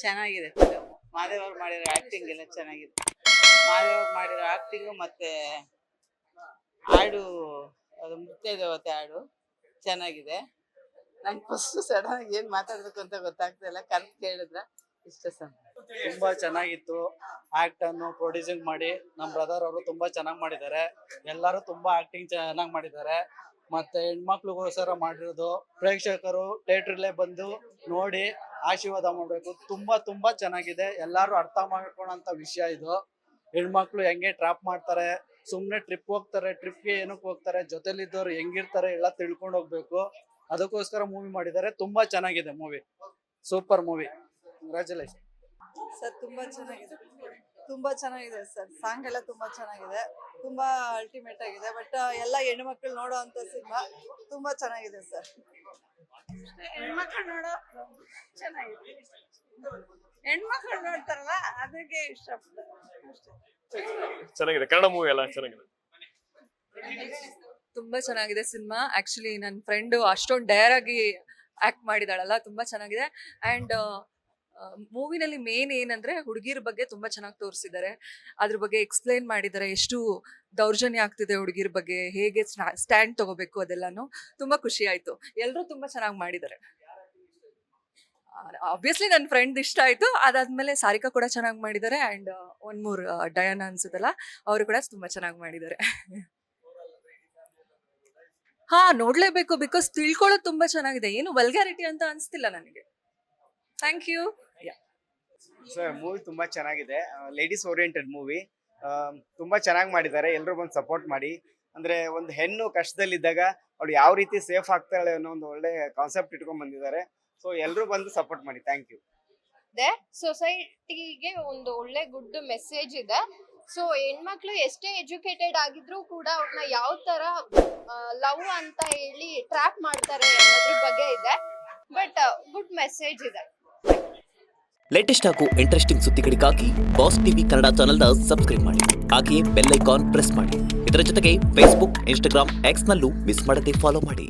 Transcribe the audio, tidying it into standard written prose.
ಚೆನ್ನಾಗಿದೆ ಫಿಲಮ್. ಮಾದೇವ್ ಅವ್ರು ಮಾಡಿರೋ ಆಕ್ಟಿಂಗ್ ಎಲ್ಲ ಚೆನ್ನಾಗಿದೆ. ಮಾದೇವ್ ಅವ್ರು ಮಾಡಿರೋ ಆಕ್ಟಿಂಗು ಮತ್ತೆ ಹಾಡು, ಅದು ಮುತ್ತೈದೆ ದೇವತೆ ಹಾಡು ಚೆನ್ನಾಗಿದೆ. ನಂಗೆ ಫಸ್ಟ್ ಸಡನ್ ಆಗಿ ಏನ್ ಮಾತಾಡ್ಬೇಕು ಅಂತ ಗೊತ್ತಾಗ್ತಾ ಇಲ್ಲ. ಕರೆಕ್ಟ್ ಕೇಳಿದ್ರ ಇಷ್ಟ ಸರ್. ತುಂಬಾ ಚೆನ್ನಾಗಿತ್ತು. ಆಕ್ಟ್ ಅನ್ನು ಪ್ರೊಡ್ಯೂಸಿಂಗ್ ಮಾಡಿ ನಮ್ಮ ಬ್ರದರ್ ಅವರು ತುಂಬಾ ಚೆನ್ನಾಗಿ ಮಾಡಿದ್ದಾರೆ. ಎಲ್ಲರೂ ತುಂಬಾ ಆಕ್ಟಿಂಗ್ ಚೆನ್ನಾಗಿ ಮಾಡಿದ್ದಾರೆ. ಮತ್ತೆ ಹೆಣ್ಮಕ್ಳಿಗೋಸ್ಕರ ಮಾಡಿರೋದು, ಪ್ರೇಕ್ಷಕರು ಥಿಯೇಟ್ರಲ್ಲೇ ಬಂದು ನೋಡಿ ಆಶೀರ್ವಾದ ಮಾಡಬೇಕು. ತುಂಬಾ ತುಂಬಾ ಚೆನ್ನಾಗಿದೆ. ಎಲ್ಲರೂ ಅರ್ಥ ಮಾಡ್ಕೊಳ್ಳೋಂಥ ವಿಷಯ ಇದು. ಹೆಣ್ಮಕ್ಳು ಹೆಂಗೆ ಟ್ರಾಪ್ ಮಾಡ್ತಾರೆ, ಸುಮ್ಮನೆ ಟ್ರಿಪ್ ಹೋಗ್ತಾರೆ, ಟ್ರಿಪ್ಗೆ ಏನಕ್ಕೆ ಹೋಗ್ತಾರೆ, ಜೊತೆಲಿದ್ದವ್ರು ಹೆಂಗಿರ್ತಾರೆ ಎಲ್ಲ ತಿಳ್ಕೊಂಡು ಹೋಗ್ಬೇಕು. ಅದಕ್ಕೋಸ್ಕರ ಮೂವಿ ಮಾಡಿದ್ದಾರೆ. ತುಂಬಾ ಚೆನ್ನಾಗಿದೆ movie. Super movie. Congratulation sir. ತುಂಬಾ ಚೆನ್ನಾಗಿದೆ ಸರ್. ಸಾಂಗ್ ಎಲ್ಲ ತುಂಬಾ ಚೆನ್ನಾಗಿದೆ, ತುಂಬಾ ಅಲ್ಟಿಮೇಟ್ ಆಗಿದೆ. ಬಟ್ ಎಲ್ಲ ಹೆಣ್ಮಕ್ಳು ನೋಡೋ ಅಂತ ಸಿನಿಮಾ. ತುಂಬಾ ಚೆನ್ನಾಗಿದೆ ಸರ್. ಹೆಣ್ಮಕ್ಳು ನೋಡೋ ಚೆನ್ನಾಗಿದೆ. ಹೆಣ್ಮಕ್ಳು ನೋಡ್ತಾರಲ್ಲ ಅದಕ್ಕೆ ಇಷ್ಟಪಡ್ತಾರೆ ಅಷ್ಟೇ. ಚೆನ್ನಾಗಿದೆ. ಕನ್ನಡ ಮೂವಿ ಎಲ್ಲ ಚೆನ್ನಾಗಿದೆ. ತುಂಬಾ ಚೆನ್ನಾಗಿದೆ ಸಿನಿಮಾ. ಆಕ್ಚುಲಿ ನನ್ನ ಫ್ರೆಂಡ್ ಅಷ್ಟೊಂದು ಡೇರ್ ಆಗಿ ಆಕ್ಟ್ ಮಾಡಿದಾಳಲ್ಲ, ತುಂಬಾ ಚೆನ್ನಾಗಿದೆ. ಅಂಡ್ ಮೂವಿನಲ್ಲಿ ಮೇನ್ ಏನಂದ್ರೆ ಹುಡುಗಿರ ಬಗ್ಗೆ ತುಂಬಾ ಚೆನ್ನಾಗಿ ತೋರಿಸಿದ್ದಾರೆ. ಅದ್ರ ಬಗ್ಗೆ ಎಕ್ಸ್ಪ್ಲೈನ್ ಮಾಡಿದ್ದಾರೆ, ಎಷ್ಟು ದೌರ್ಜನ್ಯ ಆಗ್ತಿದೆ ಹುಡುಗಿರ ಬಗ್ಗೆ, ಹೇಗೆ ಸ್ಟ್ಯಾಂಡ್ ತಗೋಬೇಕು, ಅದೆಲ್ಲಾನು ತುಂಬಾ ಖುಷಿ ಆಯ್ತು. ಎಲ್ಲರೂ ತುಂಬಾ ಚೆನ್ನಾಗಿ ಮಾಡಿದ್ದಾರೆ. ಆಬ್ವಿಯಸ್ಲಿ ನನ್ನ ಫ್ರೆಂಡ್ ಇಷ್ಟ ಆಯ್ತು. ಅದಾದ್ಮೇಲೆ ಸಾರಿಕಾ ಕೂಡ ಚೆನ್ನಾಗಿ ಮಾಡಿದ್ದಾರೆ. ಅಂಡ್ ಒನ್ ಮೂರ್ ಡಯಾನಾ ಅನ್ಸುತ್ತಲ್ಲ, ಅವರು ಕೂಡ ತುಂಬಾ ಚೆನ್ನಾಗಿ ಮಾಡಿದ್ದಾರೆ. ಹಾ, ನೋಡ್ಲೇಬೇಕು. ಬಿಕಾಸ್ ತಿಳ್ಕೊಳ್ಳೋದು ತುಂಬಾ ಚೆನ್ನಾಗಿದೆ. ಏನು ವಲ್ಗ್ಯಾರಿಟಿ ಅಂತ ಅನ್ಸ್ತಿಲ್ಲ ನನಗೆ. Thank you. ಸರ್, ಮೂವಿ ತುಂಬಾ ಚೆನ್ನಾಗಿದೆ. Ladies oriented movie. ತುಂಬಾ ಚೆನ್ನಾಗಿ ಮಾಡಿದ್ದಾರೆ. ಎಲ್ಲರೂ ಬಂದು ಸಪೋರ್ಟ್ ಮಾಡಿ. ಅಂದ್ರೆ ಒಂದು ಹೆಣ್ಣು ಕಷ್ಟದಲ್ಲಿದ್ದಾಗ ಅವಳು ಯಾವ ರೀತಿ ಸೇಫ್ ಆಗ್ತಾಳೆ ಅನ್ನೋ ಒಂದು ಒಳ್ಳೆ ಕಾನ್ಸೆಪ್ಟ್ ಇಟ್ಕೊಂಡ್ ಬಂದಿದ್ದಾರೆ. ಸೊ ಎಲ್ಲರೂ ಬಂದು ಸಪೋರ್ಟ್ ಮಾಡಿ. Thank you. ಸೊಸೈಟಿಗೆ ಒಂದು ಒಳ್ಳೆ ಗುಡ್ ಮೆಸೇಜ್ ಇದೆ. ಸೊ ಹೆಣ್ಮಕ್ಳು ಎಷ್ಟೇ ಎಜುಕೇಟೆಡ್ ಆಗಿದ್ರು ಕೂಡ ಅವ್ರನ್ನ ಯಾವ ತರ ಲವ್ ಅಂತ ಹೇಳಿ ಟ್ರ್ಯಾಪ್ ಮಾಡ್ತಾರೆ ಅನ್ನೋದ್ರ ಬಗ್ಗೆ ಇದೆ. ಬಟ್ ಗುಡ್ ಮೆಸೇಜ್ ಇದೆ. ಲೇಟೆಸ್ಟ್ ಹಾಗೂ ಇಂಟ್ರೆಸ್ಟಿಂಗ್ ಸುದ್ದಿಗಳಿಗಾಗಿ ಬಾಸ್ ಟಿವಿ ಕನ್ನಡ ಚಾನೆಲ್ನ ಸಬ್ಸ್ಕ್ರೈಬ್ ಮಾಡಿ. ಹಾಗೆಯೇ ಬೆಲ್ ಐಕಾನ್ ಪ್ರೆಸ್ ಮಾಡಿ. ಇದರ ಜೊತೆಗೆ ಫೇಸ್ಬುಕ್, ಇನ್ಸ್ಟಾಗ್ರಾಮ್, ಎಕ್ಸ್ ನಲ್ಲೂ ಮಿಸ್ ಮಾಡದೆ ಫಾಲೋ ಮಾಡಿ.